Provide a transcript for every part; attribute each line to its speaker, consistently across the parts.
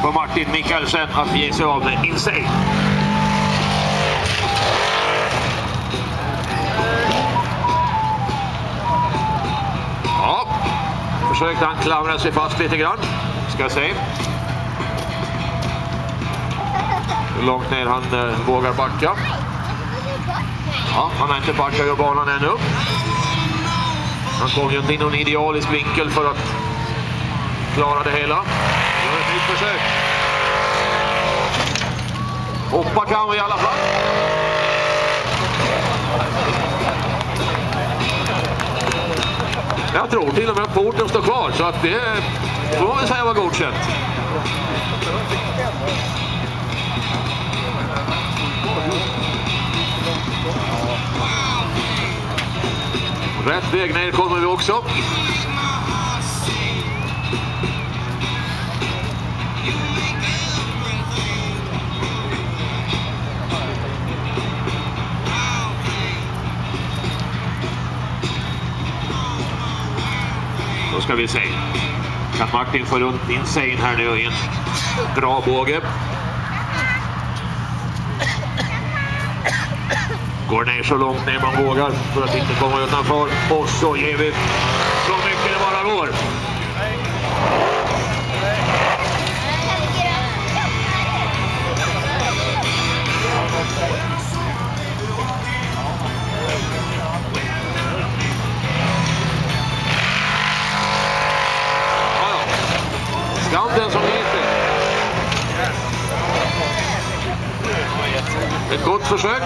Speaker 1: För Martin Mikkelsen att ge sig av med Insane. Ja, försökte han klamra sig fast lite grann. Ska se hur långt ner han vågar backa. Ja, han har inte backat ur banan ännu. Han kom ju inte in någon idealisk vinkel för att klara det hela. Gör ett nytt försök. Hoppa kan vi i alla fall. Jag tror till och med att porten står kvar, så att det får man väl säga var godkänt. Rätt väg ner kommer vi också. Då ska vi se. Kan Martin få runt Insane här nu i en bra båge. Går ner så långt ner man vågar för att inte komma utanför. Och så ger vi så mycket det bara går. Skanten som heter. Ett gott försök.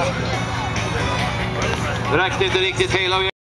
Speaker 1: Det räckte inte riktigt hela vägen.